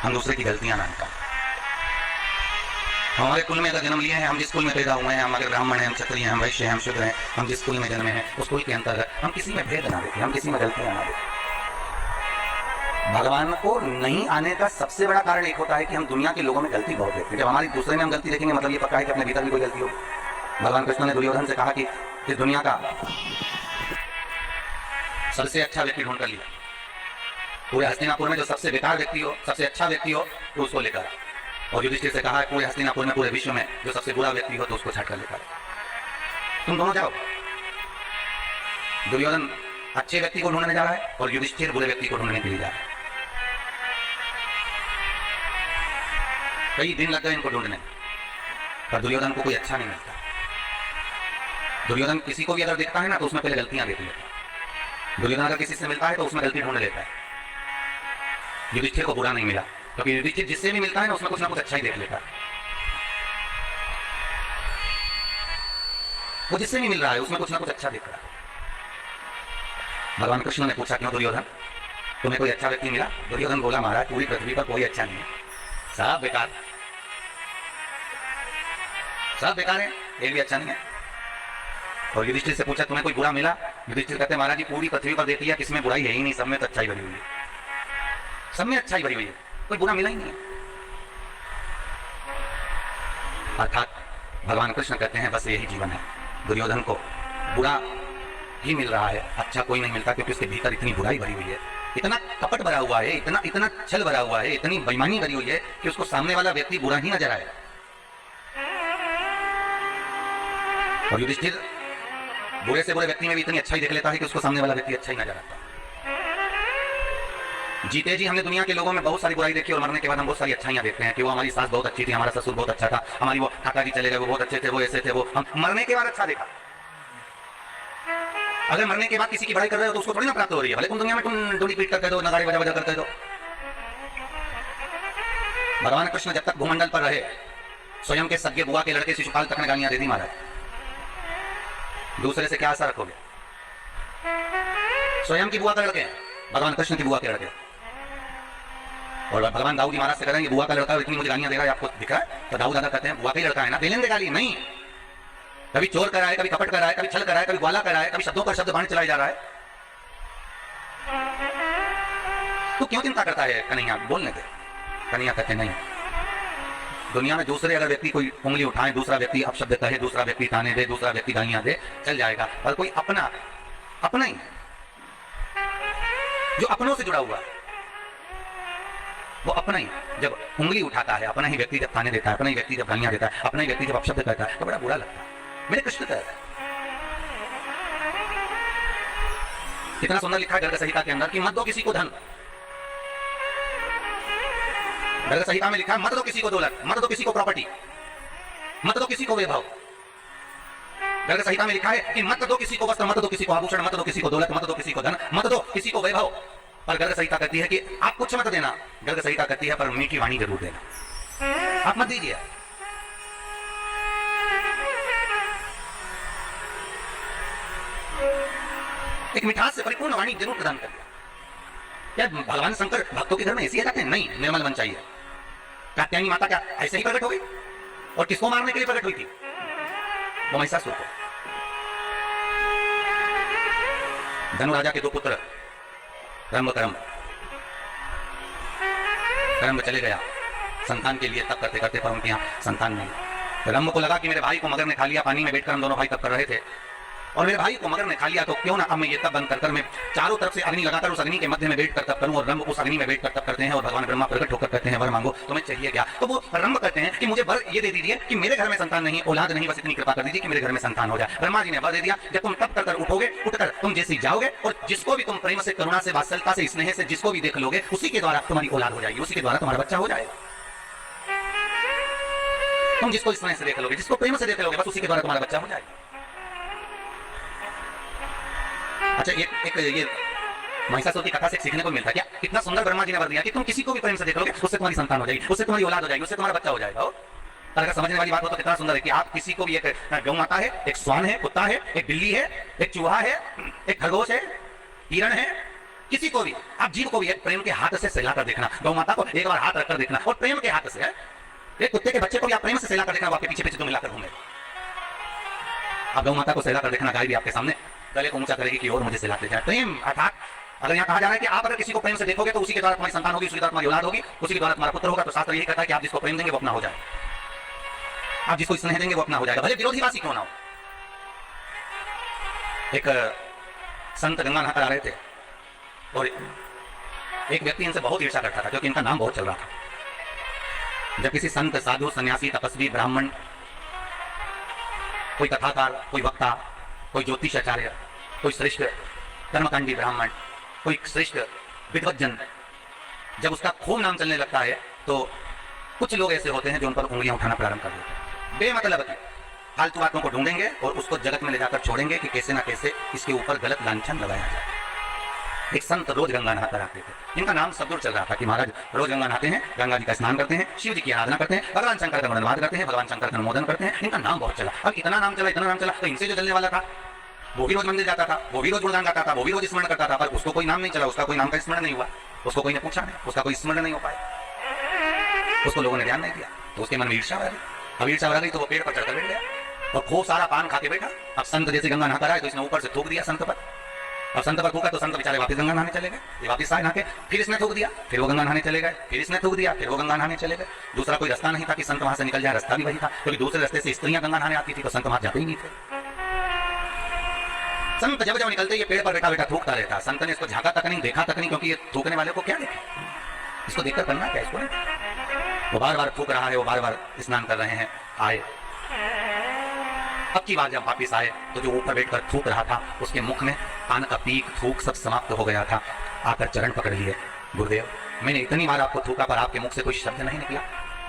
हम दूसरे की गलतियां ना निकालें। हमारे कुल में अगर जन्म लिए हैं, हम जिस कुल में पैदा हुए हैं, हम अगर ब्राह्मण हैं, हम क्षत्रिय हैं, हम वैश्य हैं, हम शूद्र हैं, हम जिस कुल में जन्मे हैं उस कुल के अंतर्गत हम किसी में भेद ना देखें, हम किसी में गलतियां ना देखें। भगवान को नहीं आने का सबसे बड़ा कारण एक होता है कि हम दुनिया के लोगों में गलती बहुत देखते हैं। जब हमारी दूसरे में हम गलती देखेंगे मतलब ये पक्का है कि अपने भीतर भी कोई गलती हो। भगवान कृष्ण ने दुर्योधन से कहा कि इस दुनिया का सबसे अच्छा व्यक्ति ढूंढ कर लिया, पूरे हस्तिनापुर में जो सबसे बेकार व्यक्ति हो, सबसे अच्छा व्यक्ति हो तो उसको लेकर। और युधिष्ठिर से कहा पूरे हस्तिनापुर में, पूरे विश्व में जो सबसे बुरा व्यक्ति हो तो उसको छाट कर लेकर। तुम दोनों जाओ। दुर्योधन अच्छे व्यक्ति को ढूंढने जा रहा है और युधिष्ठिर बुरे व्यक्ति को ढूंढने के लिए जा रहा है। कई दिन लग गए इनको ढूंढने, पर दुर्योधन को कोई अच्छा नहीं मिलता। दुर्योधन किसी को भी अगर देखता है ना तो उसमें पहले गलतियां देख लेता है। दुर्योधन अगर किसी से मिलता है तो उसमें गलती ढूंढ लेता है। युधिष्ठिर को बुरा नहीं मिला क्योंकि युधिष्ठिर जिससे भी मिलता है ना उसमें कुछ ना कुछ अच्छा ही देख लेता है। वो जिससे भी मिल रहा है उसमें कुछ ना कुछ अच्छा देख रहा है। भगवान कृष्ण ने पूछा क्यों दुर्योधन, तुम्हें कोई अच्छा व्यक्ति मिला? दुर्योधन बोला महाराज पूरी पृथ्वी पर कोई अच्छा नहीं है, सब बेकार, सब बेकार है, एक भी अच्छा नहीं है। और युधिष्ठिर से पूछा तुम्हें कोई बुरा मिला? युधिष्ठिर कहते महाराज जी पूरी पृथ्वी पर देख लिया, किसमें बुराई है ही नहीं, सब में तो अच्छाई भरी हुई है, सब में अच्छाई भरी हुई है, कोई बुरा मिला ही नहीं है। अर्थात भगवान कृष्ण कहते हैं बस यही जीवन है। दुर्योधन को बुरा ही मिल रहा है, अच्छा कोई नहीं मिलता क्योंकि उसके भीतर इतनी बुराई भरी हुई है, इतना कपट भरा हुआ है, इतना इतना छल भरा हुआ है, इतनी बेईमानी भरी हुई है कि उसको सामने वाला व्यक्ति बुरा ही नजर आए। और युधिष्ठिर बुरे से बुरे व्यक्ति में भी इतनी अच्छाई देख लेता है कि उसको सामने वाला व्यक्ति अच्छा ही नजर आता। जीते जी हमने दुनिया के लोगों में बहुत सारी बुराई देखी और मरने के बाद हम बहुत सारी अच्छाइयां देखते हैं कि वो हमारी सास बहुत अच्छी थी, हमारा ससुर बहुत अच्छा था, हमारी वो काका जी चले गए वो बहुत अच्छे थे, वो ऐसे थे, वो हम मरने के बाद अच्छा देखा। अगर मरने के बाद किसी की बड़ाई कर रहे हो तो उसको थोड़ी ना प्राप्त हो रही है, भले तुम दुनिया में तुम डोली पीट कर दो, नगाड़े बजा बजा कर दो। भगवान कृष्ण जब तक भूमंडल पर रहे स्वयं के सगे बुआ के लड़के शिशुपाल तक ने गालियां दे दी महाराज, दूसरे से क्या आशा रखोगे? स्वयं की बुआ का लड़के, भगवान कृष्ण की बुआ के लड़के। और भगवान दाऊद जी महाराज से करेंगे बुआ का लड़का इतनी मुझे गालियां दे रहा है, आपको दिख रहा है? तो दाऊद दादा कहते हैं बुआ का ही लड़का है ना, दे लेंगे गाली नहीं। कभी चोर कर रहा है, कभी कपट कर रहा है, कभी छल कर रहा है, कभी ग्वाला कर रहा है, कभी शब्दों पर शब्द बाण चलाया जा रहा है, तो क्यों चिंता करता है? कन्हैया बोलने दे। कन्हैया कहते नहीं, दुनिया में दूसरे अगर व्यक्ति कोई उंगली उठाए, दूसरा व्यक्ति अपशब्द कहे, दूसरा व्यक्ति ताने दे, दूसरा व्यक्ति गालियां दे, चल जाएगा, पर कोई अपना अपना ही जो अपनों से जुड़ा हुआ है वो अपना ही जब उंगली उठाता है, अपना ही व्यक्ति जब ताने देता है, अपना ही व्यक्ति जब गालियां देता है, अपना ही व्यक्ति जब अपशब्द कहता है तो बड़ा बुरा लगता है। मेरे कृष्ण कहता है, कितना सुंदर लिखा है गर्ग संहिता के अंदर कि मत दो किसी को धन। गर्ग संहिता में लिखा है मत दो किसी को दौलत, मत दो किसी को प्रॉपर्टी, मत दो किसी को वैभव। गर्ग संहिता में लिखा है कि मत दो किसी को वस्त्र, मत दो किसी को आभूषण, मत दो किसी को दौलत, मत दो किसी को धन, मत दो किसी को वैभव। पर गर्ग संहिता कहती है कि आप कुछ मत देना, गर्ग संहिता कहती है पर मीठी वाणी जरूर देना, आप मत दीजिए। एक मिठास से परिपूर्ण वाणी जरूर प्रदान करिए। क्या भगवान शंकर भक्तों के घर में ऐसी आ जाते हैं? नहीं, निर्मल मन चाहिए। कात्यायनी माता क्या ऐसे ही प्रकट हो गई? और किसको मारने के लिए प्रकट हुई थी? वो महिषासुर को। धनु राजा के दो पुत्र रंभ करम चले गया संतान के लिए, तब करते करते पर उनके यहाँ संतान नहीं। रंभ को लगा कि मेरे भाई को मगर ने खा लिया, पानी में बैठकर हम दोनों भाई तब कर रहे थे और मेरे भाई को मगर ने खा लिया, तो क्यों ना अब मैं ये तब बंद कर मैं चारों तरफ से अग्नि लगाकर उस अग्नि के मध्य में बैठ कर तब करूं। और रंभ उस अग्नि में बैठ कर तब करते हैं और भगवान ब्रह्मा प्रकट होकर कहते हैं वर मांगो तुम्हें चाहिए क्या? तो वो रंभ कहते हैं कि मुझे वर ये दे दीजिए कि मेरे घर में संतान नहीं, औलाद नहीं, बस इतनी कृपा कर दीजिए कि मेरे घर में संतान हो जाए। ब्रह्मा जी ने वर दे दिया, जब तुम तब कर उठोगे, उठकर तुम जैसे जाओगे और जिसको भी तुम प्रेम से, करुणा से, वात्सल्यता से, स्नेह से जिसको भी देख लोगे उसी के द्वारा तुम्हारी औलाद हो जाएगी, उसी के द्वारा तुम्हारा बच्चा हो जाएगा। तुम जिसको स्नेह से देख लोगे, जिसको प्रेम से देख लोगे, बस उसी के द्वारा तुम्हारा बच्चा हो जाएगा। अच्छा, एक ये महिषासुर की कथा से सीखने को मिलता है क्या? कितना सुंदर ब्रह्मा जी ने वर दिया कि तुम किसी को भी प्रेम से देख लोगे उससे तुम्हारी संतान हो जाएगी, उससे तुम्हारी औलाद हो जाएगी, उससे तुम्हारा बच्चा हो जाएगा। अगर समझने वाली बात हो तो कितना सुंदर है कि आप किसी को भी, एक गौ माता है, एक स्वान है, कुत्ता है, एक बिल्ली है, एक चूहा है, एक खरगोश है, हिरण है, किसी को भी, आप जीव को भी एक प्रेम के हाथ से सहलाकर देखना, गौ माता को एक बार हाथ रखकर देखना और प्रेम के हाथ से, एक कुत्ते के बच्चे को भी आप प्रेम से सहलाकर देखना, वो आपके पीछे पीछे तो मिलाकर घूमेगा। आप गौ माता को सहलाकर देखना, गाय भी आपके सामने गले को ऊंचा करेगी कि और मुझे सहलाते जाए। प्रेम अर्थात अगर यहाँ कहा जा रहा है कि आप अगर किसी को प्रेम से देखोगे तो उसी के द्वारा तुम्हारी संतान होगी, उसी के द्वारा तुम्हारी औलाद होगी, उसी के द्वारा तुम्हारा पुत्र होगा। तो शास्त्र यही कहता है कि आप जिसको प्रेम देंगे वो अपना हो जाए, आप जिसको स्नेह देंगे वो अपना हो जाएगा, भले विरोधीवासी क्यों ना हो। एक संत गंगा नहाकर आ रहे थे और एक व्यक्ति इनसे बहुत ईर्ष्या करता था क्योंकि इनका नाम बहुत चल रहा था। जब किसी संत, साधु, सन्यासी, तपस्वी, ब्राह्मण, कोई कथाकार, कोई वक्ता, कोई ज्योतिषाचार्य, कोई श्रेष्ठ कर्मकांडी ब्राह्मण, कोई श्रेष्ठ विद्वत जन, जब उसका खूब नाम चलने लगता है तो कुछ लोग ऐसे होते हैं जो उन पर उंगलियां उठाना प्रारंभ कर देते हैं। बेमतलब की फालतू बातों को ढूंढेंगे और उसको जगत में ले जाकर छोड़ेंगे कि कैसे ना कैसे इसके ऊपर गलत लांछन लगाया जाए। एक संत रोज गंगा नहाकर आते थे, इनका नाम सब दूर चल रहा था कि महाराज रोज गंगा नहाते हैं, गंगा जी का स्नान करते हैं, शिव जी की आराधना करते हैं, भगवान शंकर का धन्यवाद करते हैं, भगवान शंकर का अनुमोदन करते हैं। इनका नाम बहुत चला। अब इतना नाम चला तो इनसे जो चलने वाला था वो भी रोज मंदिर जाता था, वो भी रोज गुणगान गाता था, वो भी रोज स्मरण करता था, पर उसको कोई नाम नहीं चला, उसका कोई नाम का स्मरण नहीं हुआ, उसको कोई ने पूछा नहीं, उसका कोई स्मरण नहीं हो पाया, उसको लोगों ने ध्यान नहीं दिया। तो उसके मन में ईर्ष्या आ गई। अब ईर्ष्या आ गई तो वो पेड़ पर चढ़कर बैठ गया और खूब सारा पान खा के बैठा। अब संत जैसे गंगा नहाकर आए तो इसने ऊपर से थूक दिया संत पर। अब संत पर थूका तो संत बेचारे वापस गंगा नहाने चले गए, ये वापस आए नहा के, फिर इसने थूक दिया, फिर वो गंगा नहाने चले गए, फिर इसने थूक दिया, फिर वो गंगा नहाने चले गए। दूसरा कोई रास्ता नहीं था कि संत वहां से निकल जाए, रास्ता भी वही था क्योंकि दूसरे रास्ते से स्त्रियां गंगा नहाने आती थी तो संत वहां जाते ही नहीं थे। संत जब जब निकलते ये पेड़ पर बैठा बैठा थूकता रहता। संत ने इसको झांका तक नहीं, देखा तक नहीं, क्योंकि ये थूकने वाले को क्या देखे, इसको देखकर करना क्या इसको नहीं। वो बार बार थूक रहा है, वो बार बार स्नान कर रहे हैं। आए अब की बार जब वापिस आए तो जो ऊपर बैठकर थूक रहा था उसके मुख में पान का पीक थूक सब समाप्त हो गया था। आकर चरण पकड़ लिए, गुरुदेव मैंने इतनी बार आपको थूका पर आपके मुख से कोई शब्द नहीं निकला।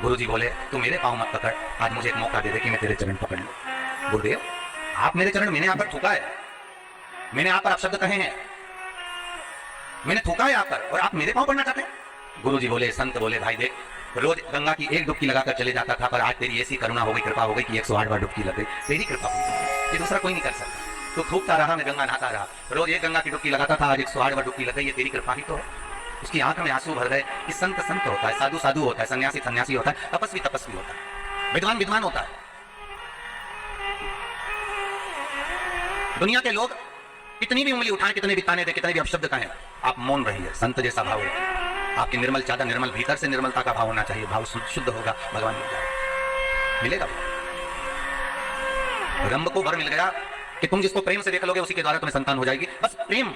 गुरुजी बोले तू मेरे पाँव मत पकड़, आज मुझे एक मौका दे दे कि मैं तेरे चरण पकड़ लूं। गुरुदेव आप मेरे चरण, मैंने आकर थूका है, मैंने आप पर अपशब्द कहे हैं, मैंने थूका है आकर और आप मेरे पाँव पड़ना चाहते हैं। गुरुजी बोले, संत बोले भाई देख रोज गंगा की एक डुबकी लगाकर चले जाता था पर आज तेरी ऐसी करुणा हो गई, कृपा हो गई कि 108 बार डुबकी लग गई, तेरी कृपा हुई, ये दूसरा कोई नहीं कर सकता। तो थूकता रहा, मैं गंगा नहाता रहा, रोज एक गंगा की डुबकी लगाता था, आज 108 बार डुबकी लग गई, ये तेरी कृपा ही तो है। उसकी आंख में आंसू भर गए कि संत संत होता है, साधु साधु होता है, सन्यासी सन्यासी होता है, तपस्वी तपस्वी होता है, विद्वान विद्वान होता है। दुनिया के लोग कितनी भी उंगली उठाएं, कितने भी ताने दे, कितने भी अपशब्द कहें, आप मौन रहिए, संत जैसा भाव है। आपकी निर्मल चादर, निर्मल भीतर से निर्मलता का भाव होना चाहिए, भाव शुद्ध होगा, भगवान मिल जाएगा, मिलेगा। रंभ को वर मिल गया कि तुम जिसको प्रेम से देख लोगे उसी के द्वारा तुम्हें संतान हो जाएगी, बस प्रेम।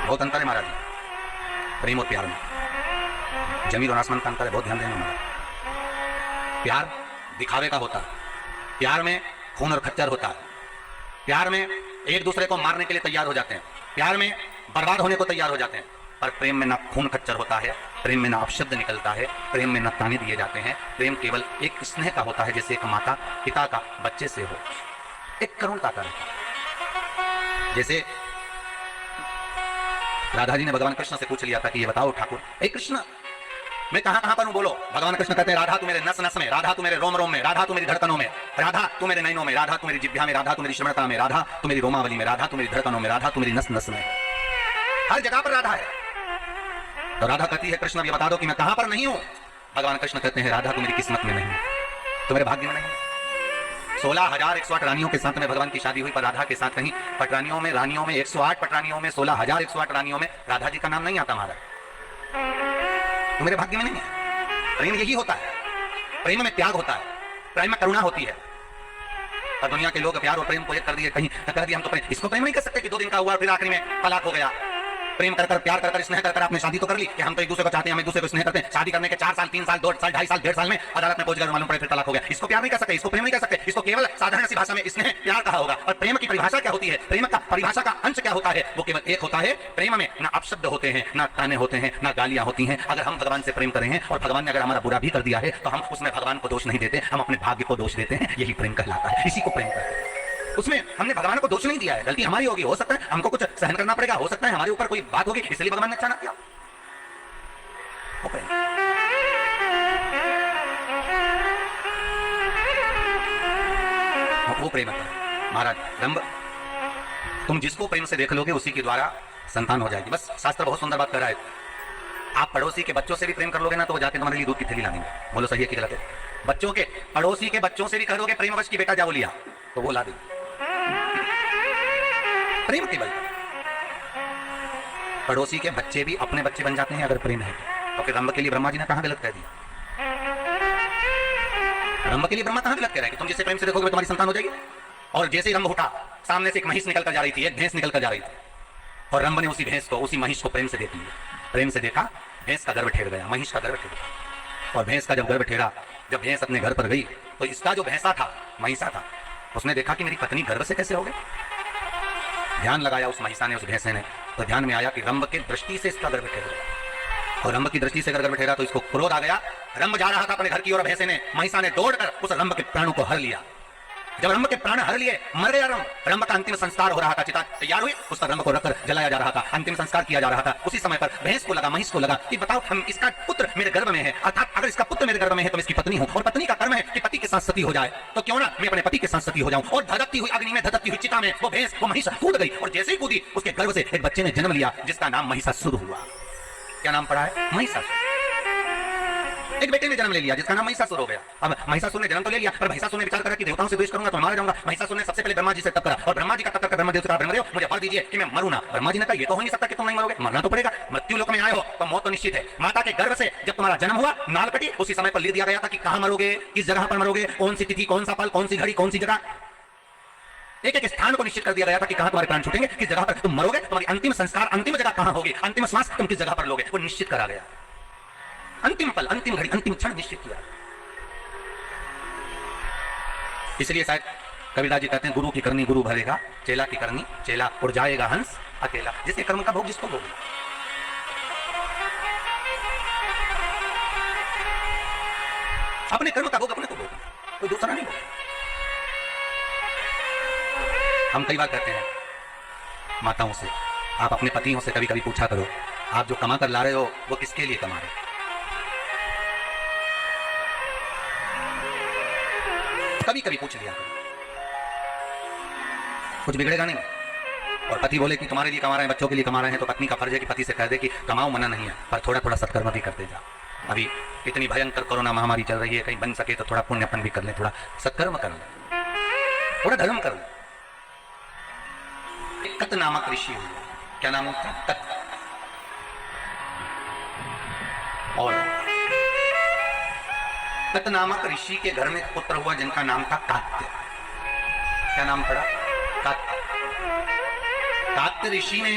बहुत अंतर है महाराज जी प्रेम और प्यार में, जमीन और आसमान का अंतर है, बहुत ध्यान देना महाराज। प्यार दिखावे का होता है, प्यार में खून और खच्चर होता है, प्यार में एक दूसरे को मारने के लिए तैयार हो जाते हैं, प्यार में बर्बाद होने को तैयार हो जाते हैं। पर प्रेम में ना खून खच्चर होता है, प्रेम में ना अपशब्द निकलता है, प्रेम में ना ताने दिए जाते हैं। प्रेम केवल एक स्नेह का होता है, जैसे एक माता पिता का बच्चे से हो, एक करुणता का रहता है। जैसे राधा जी ने भगवान कृष्ण से पूछ लिया था कि ये बताओ ठाकुर, ए कृष्ण मैं कहां कहां पर हूं बोलो। भगवान कृष्ण कहते हैं राधा तू मेरे नस नस में, राधा तू मेरे रोम रोम में, राधा तू मेरी धड़कनों में, राधा तू मेरे नैनों में, राधा तू मेरी जिह्वा में, राधा तू मेरी श्रवणता में, राधा तू मेरी रोमावली में, राधा तू मेरी धड़कनों में, राधा तू मेरी नस नस में, हर जगह पर राधा है। तो राधा कहती है कृष्ण ये बता दो कि मैं कहां पर नहीं हूं। भगवान कृष्ण कहते हैं राधा तू मेरी किस्मत में नहीं, तो मेरे भाग्य में नहीं। 16,108 रानियों के साथ में भगवान की शादी हुई, पर राधा के साथ कहीं पटरानियों में, रानियों में 108 पटरानियों में, 16,108 रानियों में राधा जी का नाम नहीं आता महाराज, तो मेरे भाग्य में नहीं है। प्रेम यही होता है, प्रेम में त्याग होता है, प्रेम में करुणा होती है। और दुनिया के लोग प्यार और प्रेम को एक कर दिए, कहीं कर दिया हम तो प्रेम, इसको प्रेम नहीं कर सकते कि 2 दिन का हुआ फिर आखिरी में तलाक हो गया। प्रेम कर कर प्यार कर कर स्नेह कर कर आपने शादी तो कर ली कि हम तो एक दूसरे को चाहते हैं, हम एक दूसरे को स्नेह करते हैं। शादी करने के 4 साल 3 साल 2 साल 2.5 साल 1.5 साल में अदालत में पहुंच गए, मालूम पड़े फिर तलाक हो गया। इसको प्यार नहीं कर सकते, इसको प्रेम नहीं कर सकते, इसको केवल साधारण सी भाषा में स्नेह प्यार कहा होगा। और प्रेम की परिभाषा क्या होती है, प्रेम का परिभाषा का अंश क्या होता है, वो केवल एक होता है, प्रेम में ना अपशब्द होते हैं, ना ताने होते हैं, ना गालियां होती हैं। अगर हम भगवान से प्रेम करें हैं और भगवान ने अगर हमारा बुरा भी कर दिया है तो हम उसमें भगवान को दोष नहीं देते, हम अपने भाग्य को दोष देते हैं। यही प्रेम कहलाता है, इसी को प्रेम कहते हैं। उसमें हमने भगवान को दोष नहीं दिया है, गलती हमारी होगी, हो सकता है हमको कुछ सहन करना पड़ेगा, हो सकता है हमारे ऊपर कोई बात होगी इसलिए भगवान ने अच्छा ना किया। वो प्रेम है महाराज। रंभ तुम जिसको प्रेम से देख लोगे उसी के द्वारा संतान हो जाएगी। बस शास्त्र बहुत सुंदर बात कर रहा है। आप पड़ोसी के बच्चों से भी प्रेम कर लोगे ना तो वो जाके तुम्हारे लिए दूध की थैली ला देंगे। बोलो सही है कि गलत है? बच्चों के पड़ोसी के बच्चों से भी कह दोगे प्रेमवश की बेटा जाओ लिया तो वो ला देंगे, प्रेम के बल। पड़ोसी के बच्चे भी अपने बच्चे बन जाते हैं अगर प्रेम है तो। फिर रंभ के लिए ब्रह्मा जी ने कहां गलत कह दिया? रंभ के लिए ब्रह्मा कहां गलत कह रहा है कि तुम जिससे प्रेम से देखोगे तुम्हारी संतान हो जाएगी? और जैसे ही रंभ उठा, सामने से एक महिष निकल कर जा रही थी, एक भैंस निकल कर जा रही थी, और रंभ ने उसी भैंस को, उसी महिष को प्रेम से देख लिया। प्रेम से देखा, भैंस का गर्भ ठेर गया, महिष का गर्भ ठेर गया। और भैंस का जब गर्भ ठेरा, जब भैंस अपने घर पर गई तो इसका जो भैंसा था, महिषा था, उसने देखा कि मेरी पत्नी गर्भ से कैसे हो गई। ध्यान लगाया उस महिषा ने, उस भैंसे ने, तो ध्यान में आया कि रंभ के दृष्टि से इसका गर्भ ठेर गया। और रंभ की दृष्टि से अगर गर्भ ठेरा तो इसको क्रोध आ गया। रंभ जा रहा था अपने घर की ओर, भैंसे ने, महिषा ने दौड़कर उस रंभ के प्राणों को हर लिया। जब रंभ के प्राण हर लिए, मर गया रंभ, रंभ का अंतिम संस्कार हो रहा था, चिता तैयार हुई, उस पर रंभ को रखकर जलाया जा रहा था, अंतिम संस्कार किया जा रहा था। उसी समय पर भैंस को लगा, महिष को लगा कि बताओ हम इसका पुत्र मेरे गर्भ में है, अर्थात अगर इसका पुत्र मेरे गर्भ में है तो मैं इसकी पत्नी हूं, और पत्नी का कर्म है कि पति के साथ सती हो जाए, तो क्यों ना मैं अपने पति के साथ सती हो जाऊं। और धधकती हुई अग्नि में, धधकती हुई चिता में वो भैंस, वो महिष कूद गई, और जैसे ही कूदी उसके गर्भ से एक बच्चे ने जन्म लिया जिसका नाम महिषासुर हुआ। क्या नाम पड़ा है? महिषासुर। एक बेटे ने जन्म ले लिया जिसका नाम महिषासुर हो गया। अब महिषासुर ने जन्म तो ले लिया, पर महिषासुर ने विचार करा कि देवताओं से द्वेष करूंगा तो मारा जाऊंगा। महिषासुर ने सबसे पहले ब्रह्मा जी से तप करा, और ब्रह्मा जी का तप करके ब्रह्मदेव से कहा, ब्रह्मदेव मुझे वर दीजिए कि मैं मरूं ना। ब्रह्मा जी ने कहा ये तो हो नहीं सकता कि तुम नहीं मरोगे, मरना तो पड़ेगा, मृत्यु लोक में आए हो तो मौत तो निश्चित है। माता के गर्भ से जब तुम्हारा जन्म हुआ, नाल कटी, उसी समय पर लिख दिया गया था कि कहां मरोगे, किस जगह पर मरोगे, कौन सी तिथि, कौन सा पल, कौन सी घड़ी, कौन सी जगह, एक एक स्थान को निश्चित कर दिया गया था कि कहां तुम्हारे प्राण छूटेंगे, किस जगह पर तुम मरोगे, तुम्हारी अंतिम संस्कार, अंतिम जगह कहां होगी, अंतिम श्वास तुम किस जगह पर लोगे, वो निश्चित करा गया। अंतिम पल, अंतिम घड़ी, अंतिम क्षण निश्चित किया। इसलिए शायद कबीरदास जी कहते हैं, गुरु की करनी गुरु भरेगा, चेला की करनी चेला उड़ जाएगा हंस अकेला। जिसके कर्म का भोग जिसको भोग। अपने कर्म का भोग अपने को भोग, कोई दूसरा नहीं भोग। हम कई बार कहते हैं माताओं से, आप अपने पतियों से कभी कभी पूछा करो, आप जो कमा कर ला रहे हो वो किसके लिए कमा रहे हो? कभी कभी पूछ लिया करो, कुछ बिगड़ेगा नहीं। और पति बोले कि तुम्हारे लिए कमा रहे हैं, बच्चों के लिए कमा रहे हैं, तो पत्नी का फर्ज है कि पति से कह दे कि कमाओ, मना नहीं है, पर थोड़ा थोड़ा सत्कर्म भी करते जा। अभी इतनी भयंकर कोरोना महामारी चल रही है, कहीं बन सके तो थोड़ा पुण्यपन भी कर ले, थोड़ा सत्कर्म कर ले, थोड़ा धर्म कर ले। कत नामक ऋषि हुआ, क्या नाम होता है? कत। और कत नामक ऋषि के घर में पुत्र हुआ जिनका नाम था कात्य। क्या नाम पड़ा? कात्य। कात्य ऋषि ने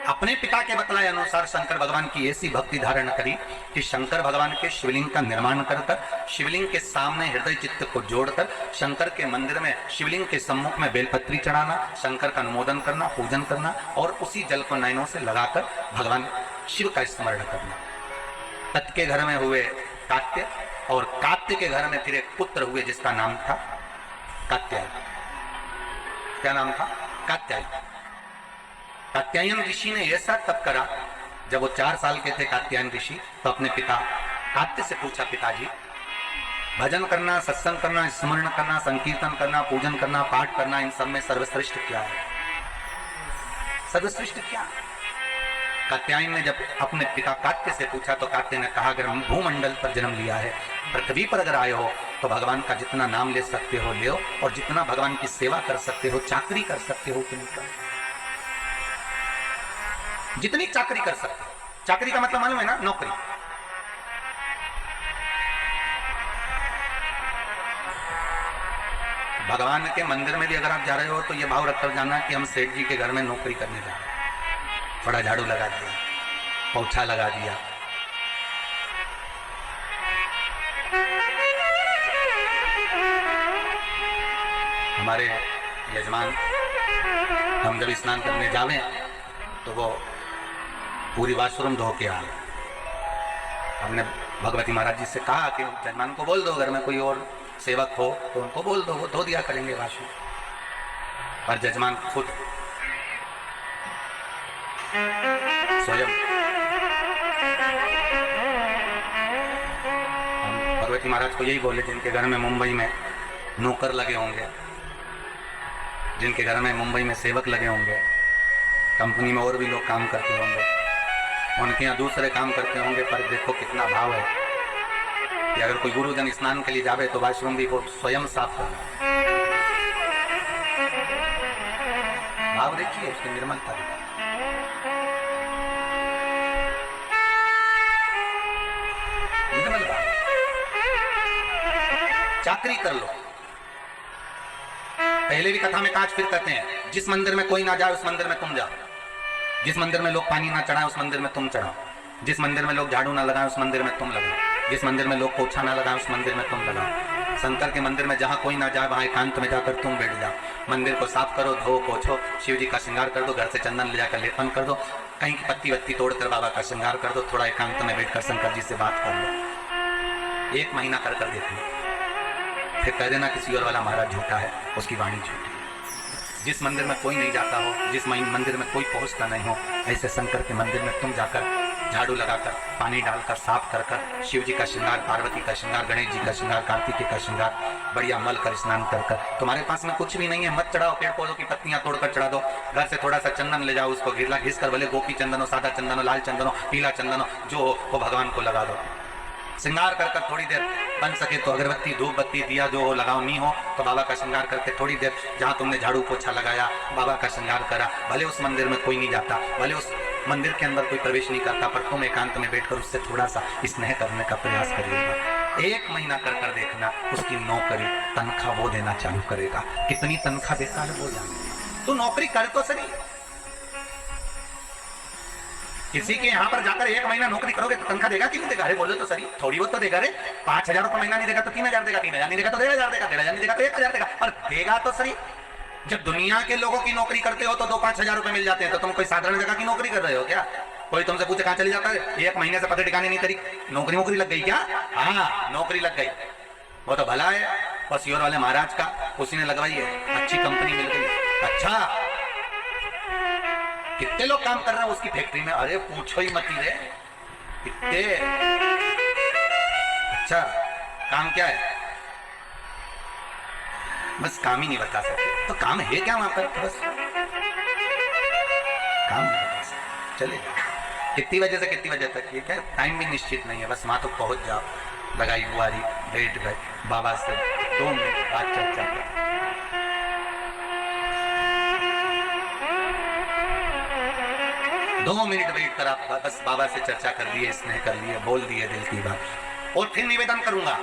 अपने पिता के बतलाए अनुसार शंकर भगवान की ऐसी भक्ति धारण करी कि शंकर भगवान के शिवलिंग का निर्माण कर शिवलिंग के सामने हृदय चित्त को जोड़कर शंकर के मंदिर में शिवलिंग के सम्मुख में बेलपत्री चढ़ाना, शंकर का अनुमोदन करना, पूजन करना, और उसी जल को नयनों से लगाकर भगवान शिव का स्मरण करना। तत् के घर में हुए कात्य, और कात्य के घर में फिर एक पुत्र हुए जिसका नाम था कात्यायन। क्या नाम था? कात्यायन। कात्यायन ऋषि ने ऐसा तप करा, जब वो 4 साल के थे कात्यायन ऋषि, तो अपने पिता कात्य से पूछा, पिताजी भजन करना, सत्संग करना, स्मरण करना, संकीर्तन करना, पूजन करना, पाठ करना, इन सब में सर्वश्रेष्ठ क्या है? सर्वश्रेष्ठ क्या? कात्यायन ने जब अपने पिता कात्य से पूछा तो कात्य ने कहा, अगर भूमंडल पर जन्म लिया है, पृथ्वी पर अगर आए हो तो भगवान का जितना नाम ले सकते हो ले, और जितना भगवान की सेवा कर सकते हो, चाकरी कर सकते हो उतनी कर, जितनी चाकरी कर सकते हो। चाकरी का मतलब मालूम है ना? नौकरी। भगवान के मंदिर में भी अगर आप जा रहे हो तो ये भाव रखकर जाना कि हम सेठ जी के घर में नौकरी करने जा रहे हैं। थोड़ा झाड़ू लगा दिया, पोछा लगा दिया, हमारे यजमान हम जब स्नान करने जावे तो वो पूरी वाशरूम धो के आए। हमने भगवती महाराज जी से कहा कि यजमान को बोल दो, अगर में कोई और सेवक हो तो उनको बोल दो, वो धो दिया करेंगे वाशरूम। पर यजमान खुद स्वयं, हम भगवती महाराज को यही बोले, जिनके घर में मुंबई में नौकर लगे होंगे जिनके घर में मुंबई में सेवक लगे होंगे, कंपनी में और भी लोग काम करते होंगे, उनके यहाँ दूसरे काम करते होंगे, पर देखो कितना भाव है कि अगर कोई गुरुजन स्नान के लिए जावे तो वॉशरूम भी वो स्वयं साफ करना। भाव देखिए उसकी निर्मलता। चाकरी कर लो, पहले भी कथा में कांच फिर कहते हैं, जिस मंदिर में कोई ना जाए उस मंदिर में तुम जाओ, जिस मंदिर में लोग पानी ना चढ़ाए उस मंदिर में तुम चढ़ाओ, जिस मंदिर में लोग झाड़ू ना लगाए उस मंदिर में तुम लगाओ, जिस मंदिर में लोग पोछा ना लगाए उस मंदिर में तुम लगाओ। शंकर के मंदिर में जहाँ कोई ना जाए वहाँ एकांत में जाकर तुम बैठ जाओ। मंदिर को साफ करो, धो पोछो, शिव जी का श्रृंगार कर दो, घर से चंदन ले जाकर लेपन कर दो, कहीं की पत्ती वत्ती तोड़कर बाबा का श्रृंगार कर दो, थोड़ा एकांत में बैठकर शंकर जी से बात कर लो। 1 महीना कर कर देखो, फिर कह देना किसी और वाला महाराज झूठा है, उसकी वाणी झूठी। जिस मंदिर में कोई नहीं जाता हो, जिस मंदिर में कोई पहुंचता नहीं हो, ऐसे शंकर के मंदिर में तुम जाकर झाड़ू लगाकर, पानी डालकर, साफ कर कर, शिव जी का श्रृंगार, पार्वती का श्रृंगार, गणेश जी का श्रृंगार, कार्तिकेय का श्रृंगार, बढ़िया मल कर स्नान कर कर। तुम्हारे पास में कुछ भी नहीं है, मत चढ़ाओ, पेड़ पौधों की पत्तियां तोड़कर चढ़ा दो, घर से थोड़ा सा चंदन ले जाओ, उसको घिस कर, भले गोपी चंदन हो, सादा चंदन हो, लाल चंदन हो, पीला चंदन हो, जो हो वो भगवान को लगा दो। श्रृंगार कर कर थोड़ी देर, बन सके तो अगरबत्ती, धूप बत्ती, दिया जो हो लगाओ, नहीं हो तो बाबा का श्रृंगार करके थोड़ी देर, जहाँ तुमने झाड़ू पोछा लगाया, बाबा का श्रृंगार करा, भले उस मंदिर में कोई नहीं जाता, भले उस मंदिर के अंदर कोई प्रवेश नहीं करता, पर तुम एकांत में बैठकर उससे थोड़ा सा स्नेह करने का प्रयास करिएगा। 1 महीना कर कर देखना, उसकी नौकरी तनख्वाह वो देना चालू करेगा। कितनी तनख्वाह देता है वो जाने। तू नौकरी कर तो सही, किसी के यहाँ पर जाकर 1 महीना नौकरी करोगे तो तनख्वाह देगा कि नहीं देगा? अरे बोलो तो सही, थोड़ी बहुत तो देगा रे। 5,000 रुपये महीना नहीं देगा तो 3,000 देगा, 3,000 नहीं देगा तो 1,500 देगा, 1,500 नहीं देगा तो 1,000 देगा, पर देगा तो सही। जब दुनिया के लोगों की नौकरी करते हो तो 2-5 हजार रुपए मिल जाते हैं, तो तुम कोई साधारण जगह की नौकरी कर रहे हो क्या? कोई तुमसे पूछे कहाँ चली जाता है, 1 महीने से पता ठिकाने नहीं करी, नौकरी लग गई क्या? हाँ, नौकरी लग गई, वो तो भला है। बस योर वाले महाराज का उसी ने लगवाई है, अच्छी कंपनी मिल गई। अच्छा, कितने लोग काम कर रहे हैं उसकी फैक्ट्री में? अरे पूछो ही मत रे, कितने। अच्छा, काम क्या है? बस काम ही नहीं बता सकते, तो काम है क्या वहां पर? बस काम नहीं बता सकते, चलेगा। कितनी वजह से कितनी वजह तक, ये क्या टाइम भी निश्चित नहीं है, बस वहां तो पहुंच जाओ, लगाई बुआरी, बैठ गए, बाबा से 2 मिनट बात चर्चा कर। 2 मिनट बैठ कर आप बस बाबा से चर्चा कर लिए, स्नेह कर लिए, बोल दिए दिल की बात। और फिर निवेदन करूंगा,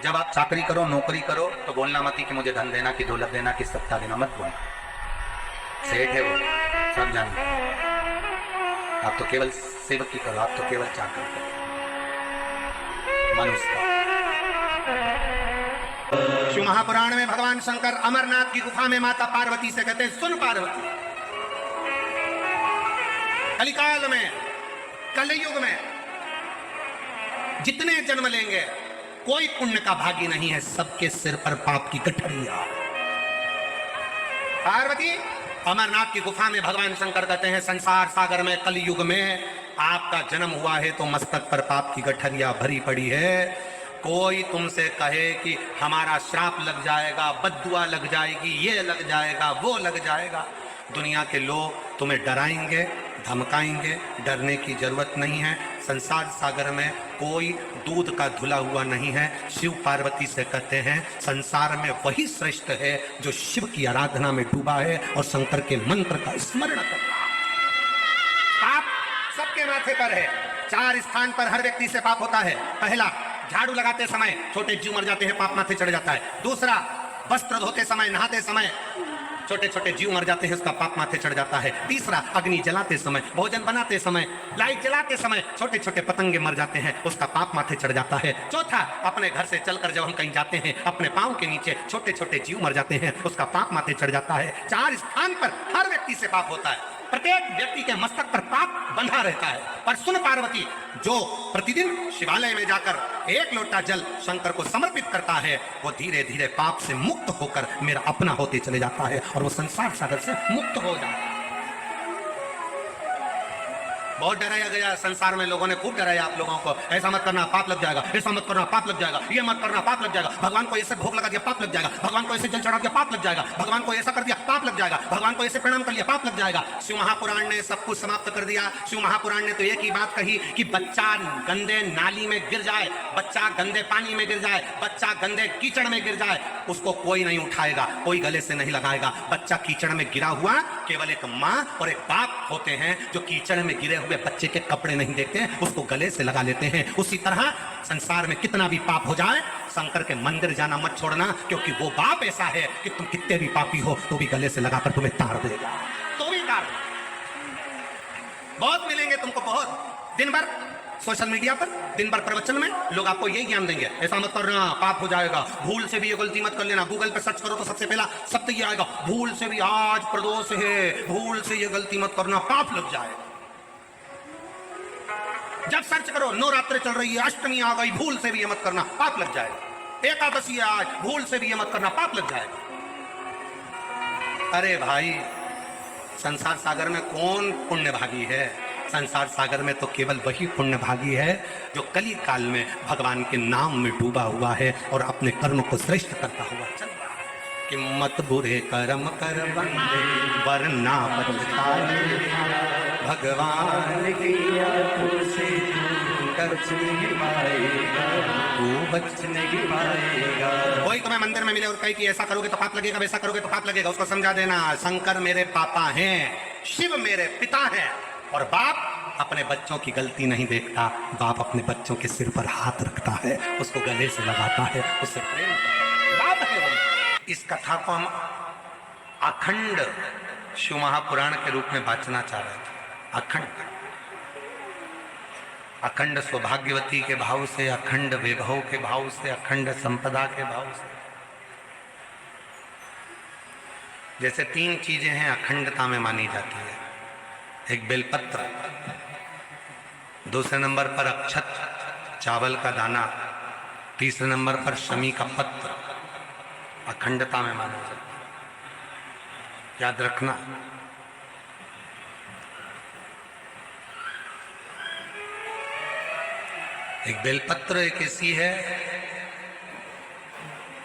जब आप चाकरी करो, नौकरी करो, तो बोलना मत कि मुझे धन देना, कि दौलत देना, कि सत्ता देना, मत बोलना। सेठ है वो, सब जानते। आप तो केवल सेवक की करो, आप तो केवल चाकरी करो, मनुष्य। शिव महापुराण में भगवान शंकर अमरनाथ की गुफा में माता पार्वती से कहते हैं, सुन पार्वती, कलिकाल में, कलयुग में जितने जन्म लेंगे कोई पुण्य का भागी नहीं है, सबके सिर पर पाप की गठरिया। पार्वती, अमरनाथ की गुफा में भगवान शंकर कहते हैं, संसार सागर में कलयुग में आपका जन्म हुआ है तो मस्तक पर पाप की गठरिया भरी पड़ी है। कोई तुमसे कहे कि हमारा श्राप लग जाएगा, बद्दुआ लग जाएगी, ये लग जाएगा, वो लग जाएगा, दुनिया के लोग तुम्हें डराएंगे, धमकाएंगे, डरने की जरूरत नहीं है। संसार सागर में कोई दूध का धुला हुआ नहीं है। शिव पार्वती से कहते हैं, संसार में वही श्रेष्ठ है जो शिव की आराधना में डूबा है और शंकर के मंत्र का स्मरण कर रहा है। पाप सबके माथे पर है। 4 स्थान पर हर व्यक्ति से पाप होता है। पहला, झाड़ू लगाते समय छोटे जीव मर जाते हैं, पाप माथे चढ़ जाता है। दूसरा, वस्त्र धोते समय, नहाते समय छोटे छोटे जीव मर जाते हैं, उसका पाप माथे चढ़ जाता है। तीसरा, अग्नि जलाते समय, भोजन बनाते समय, लाइट जलाते समय छोटे छोटे पतंगे मर जाते हैं, उसका पाप माथे चढ़ जाता है। चौथा, अपने घर से चलकर जब हम कहीं जाते हैं, अपने पांव के नीचे छोटे छोटे जीव मर जाते हैं, उसका पाप माथे चढ़ जाता है। 4 स्थान पर हर व्यक्ति से पाप होता है, प्रत्येक व्यक्ति के मस्तक पर पाप बंधा रहता है। पर सुन पार्वती, जो प्रतिदिन शिवालय में जाकर 1 लोटा जल शंकर को समर्पित करता है, वो धीरे धीरे पाप से मुक्त होकर मेरा अपना होते चले जाता है और वो संसार सागर से मुक्त हो जाता है। बहुत डराया गया संसार में, लोगों ने खूब डराया आप लोगों को, ऐसा मत करना पाप लग जाएगा, ऐसा मत करना पाप लग जाएगा, ये मत करना पाप लग जाएगा, भगवान को ऐसे भोग लगा दिया पाप लग जाएगा, भगवान को ऐसे जल चढ़ा दिया पाप लग जाएगा, भगवान को ऐसा कर दिया पाप लग जाएगा, भगवान को ऐसे प्रणाम कर लिया पाप लग जाएगा। शिव महापुराण ने सब कुछ समाप्त कर दिया। शिव महापुराण ने तो एक ही बात कही कि बच्चा गंदे नाली में गिर जाए, बच्चा गंदे पानी में गिर जाए, बच्चा गंदे कीचड़ में गिर जाए, उसको कोई नहीं उठाएगा, कोई गले से नहीं लगाएगा। बच्चा कीचड़ में गिरा हुआ केवल एक माँ और एक बाप होते हैं जो कीचड़ में गिरे हुए बच्चे के कपड़े नहीं देखते, उसको गले से लगा लेते हैं। उसी तरह संसार में कितना भी पाप हो जाए, शंकर के मंदिर जाना मत छोड़ना, क्योंकि वो बाप ऐसा है कि तुम कितने भी पापी हो तो भी गले से लगाकर तुम्हें तार देगा, तो भी तार। बहुत मिलेंगे तुमको, बहुत दिन भर सोशल मीडिया पर, दिन भर प्रवचन में लोग आपको यही ज्ञान देंगे, ऐसा मत करना पाप हो जाएगा, भूल से भी ये गलती मत कर लेना। गूगल पे सर्च करो तो सबसे पहला सत्य ये आएगा, भूल से भी आज प्रदोष है, भूल से ये गलती मत करना पाप लग जाएगा। जब सर्च करो नवरात्रि चल रही है, अष्टमी आ गई, भूल से भी ये मत करना पाप लग जाएगा, एकादशी है आज, भूल से भी ये मत करना पाप लग जाएगा। अरे भाई, संसार सागर में कौन पुण्य भागी है? संसार सागर में तो केवल वही पुण्य भागी है जो कली काल में भगवान के नाम में डूबा हुआ है और अपने कर्म को श्रेष्ठ करता हुआ चल रहा है। कि मत बुरे कर्म कर बंदे वरना पछताए, भगवान की आंखों से बच नहीं पाएगा, तू बच नहीं पाएगा। कोई तुम्हें मंदिर में मिले और कहे कि ऐसा करोगे तो पाप लगेगा, वैसा करोगे तो पाप लगेगा, उसको समझा देना शंकर मेरे पापा हैं, शिव मेरे पिता हैं, और बाप अपने बच्चों की गलती नहीं देखता, बाप अपने बच्चों के सिर पर हाथ रखता है, उसको गले से लगाता है, उससे प्रेम करता है, बाप है वो। इस कथा को हम अखंड शिव महापुराण के रूप में बांचना चाह रहे थे। अखंड अखंड सौभाग्यवती के भाव से, अखंड वैभव के भाव से, अखंड संपदा के भाव से। जैसे 3 चीजें हैं अखंडता में मानी जाती है, एक बेलपत्र, दूसरे नंबर पर अक्षत चावल का दाना, तीसरे नंबर पर शमी का पत्र, अखंडता में माना जाता है। याद रखना, एक बेलपत्र एक ऐसी है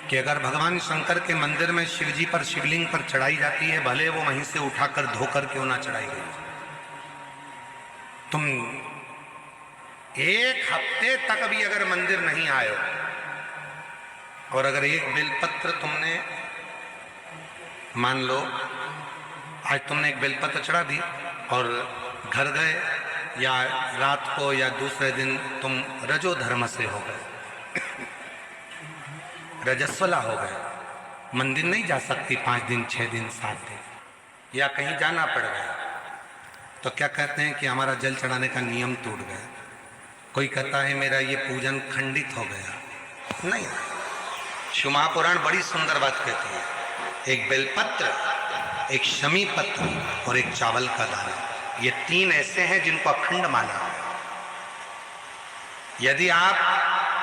कि अगर भगवान शंकर के मंदिर में शिवजी पर शिवलिंग पर चढ़ाई जाती है, भले वो वहीं से उठाकर धोकर क्यों ना चढ़ाई गई, तुम 1 हफ्ते तक भी अगर मंदिर नहीं आए हो और अगर एक बेलपत्र तुमने, मान लो आज तुमने एक बेलपत्र चढ़ा दी और घर गए, या रात को या दूसरे दिन तुम रजो धर्म से हो गए, रजस्वला हो गए, मंदिर नहीं जा सकती 5 दिन 6 दिन 7 दिन, या कहीं जाना पड़ गया, तो क्या कहते हैं कि हमारा जल चढ़ाने का नियम टूट गया। कोई कहता है मेरा ये पूजन खंडित हो गया। नहीं, शिव महापुराण बड़ी सुंदर बात कहती है, एक बेलपत्र, एक शमी पत्र और एक चावल का दाना, ये 3 ऐसे हैं जिनको अखंड माना है। यदि आप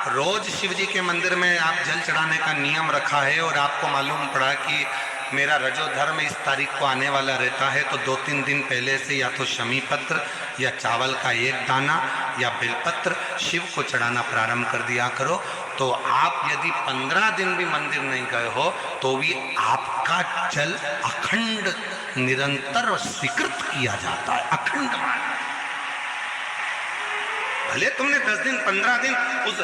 रोज शिव जी के मंदिर में आप जल चढ़ाने का नियम रखा है और आपको मालूम पड़ा कि मेरा रजो धर्म इस तारीख को आने वाला रहता है, तो 2-3 दिन पहले से या तो शमी पत्र या चावल का एक दाना या बेलपत्र शिव को चढ़ाना प्रारंभ कर दिया करो। तो आप यदि 15 दिन भी मंदिर नहीं गए हो तो भी आपका जल अखंड निरंतर स्वीकृत किया जाता है, अखंड। भले तुमने 10 दिन 15 दिन उस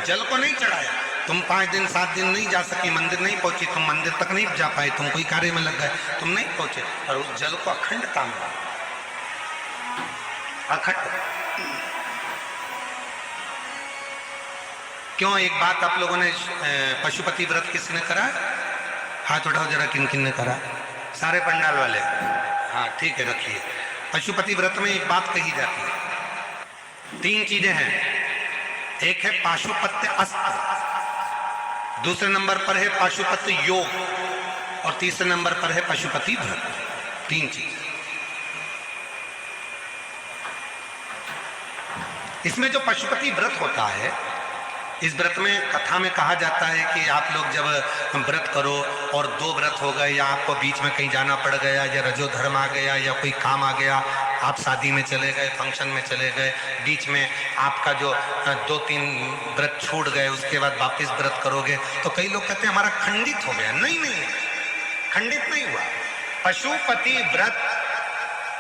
जल को नहीं चढ़ाया, तुम 5 दिन 7 दिन नहीं जा सकी, मंदिर नहीं पहुंची, तुम मंदिर तक नहीं जा पाए, तुम कोई कार्य में लग गए, तुम नहीं पहुंचे, और उस जल को अखंडता में, अखंड। क्यों? एक बात आप लोगों ने, पशुपति व्रत किसने करा? हाथ उठाओ जरा, किन किन ने करा? सारे पंडाल वाले। हाँ ठीक है, रखिए। पशुपति व्रत में एक बात कही जाती है, 3 चीजें हैं। एक है पाशुपत्य अस्त्र, दूसरे नंबर पर है पाशुपत्य योग, और तीसरे नंबर पर है पशुपति व्रत। 3 चीज। इसमें जो पशुपति व्रत होता है, इस व्रत में कथा में कहा जाता है कि आप लोग जब व्रत करो और 2 व्रत हो गए, या आपको बीच में कहीं जाना पड़ गया, या रजो धर्म आ गया, या कोई काम आ गया, आप शादी में चले गए, फंक्शन में चले गए, बीच में आपका जो 2-3 व्रत छूट गए, उसके बाद वापस व्रत करोगे तो कई लोग कहते हैं हमारा खंडित हो गया। नहीं नहीं, खंडित नहीं हुआ। पशुपति व्रत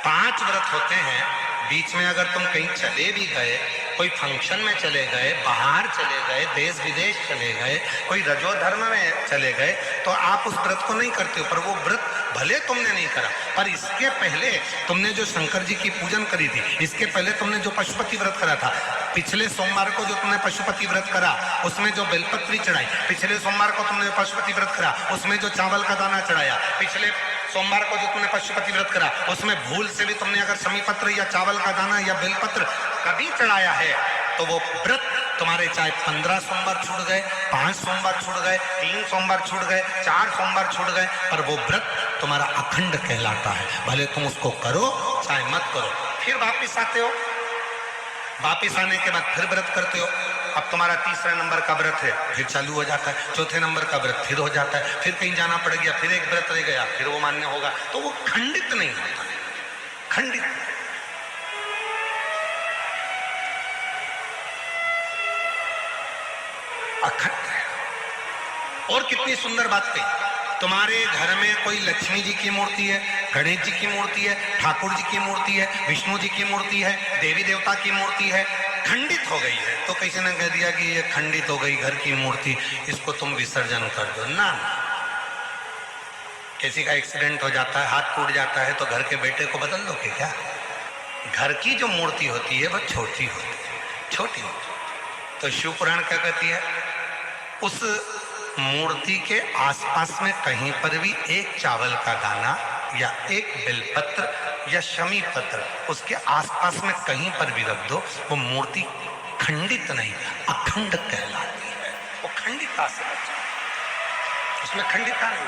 5 व्रत होते हैं। बीच में अगर तुम कहीं चले भी गए, कोई फंक्शन में चले गए, बाहर चले गए, देश विदेश चले गए, कोई रजो धर्म में चले गए, तो आप उस व्रत को नहीं करते हो। पर वो व्रत भले तुमने नहीं करा, पर इसके पहले तुमने जो शंकर जी की पूजन करी थी, इसके पहले तुमने जो पशुपति व्रत करा था, पिछले सोमवार को जो तुमने पशुपति व्रत करा उसमें जो बेलपत्री चढ़ाई, पिछले सोमवार को तुमने पशुपति व्रत करा उसमें जो चावल का दाना चढ़ाया, पिछले सोमवार को जो तुमने पशुपति व्रत करा उसमें भूल से भी तुमने अगर समी पत्र या चावल का दाना या बेलपत्र कभी चढ़ाया है, तो वो व्रत तुम्हारे चाहे 15 सोमवार छूट गए, 5 सोमवार छूट गए, 3 सोमवार छूट गए, 4 सोमवार छूट गए, पर वो व्रत तुम्हारा अखंड कहलाता है। भले तुम उसको करो चाहे मत करो। फिर वापिस आते हो, वापिस आने के बाद फिर व्रत करते हो। अब तुम्हारा 3रे नंबर का व्रत है, फिर चालू हो जाता है। 4थे नंबर का व्रत फिर हो जाता है। फिर कहीं जाना पड़ गया, फिर एक व्रत रह गया, फिर वो मान्य होगा। तो वो खंडित नहीं होता, खंडित। अखंड है। और कितनी सुंदर बात कही। तुम्हारे घर में कोई लक्ष्मी जी की मूर्ति है, गणेश जी की मूर्ति है, ठाकुर जी की मूर्ति है, विष्णु जी की मूर्ति है, देवी देवता की मूर्ति है, खंडित हो गई है, तो किसी ने कह दिया कि ये खंडित हो गई घर की मूर्ति, इसको तुम विसर्जन कर दो ना। किसी का एक्सीडेंट हो जाता है, हाथ टूट जाता है, तो घर के बेटे को बदल दो क्या? घर की जो मूर्ति होती है वह छोटी होती है, छोटी होती है। तो शिव पुराण क्या कहती है, उस मूर्ति के आसपास में कहीं पर भी एक चावल का दाना या एक बेलपत्र या शमी पत्र उसके आसपास में कहीं पर भी रख दो, वो मूर्ति खंडित नहीं, अखंड कहलाती है। वो खंडिता से बचा, उसमें खंडिता नहीं।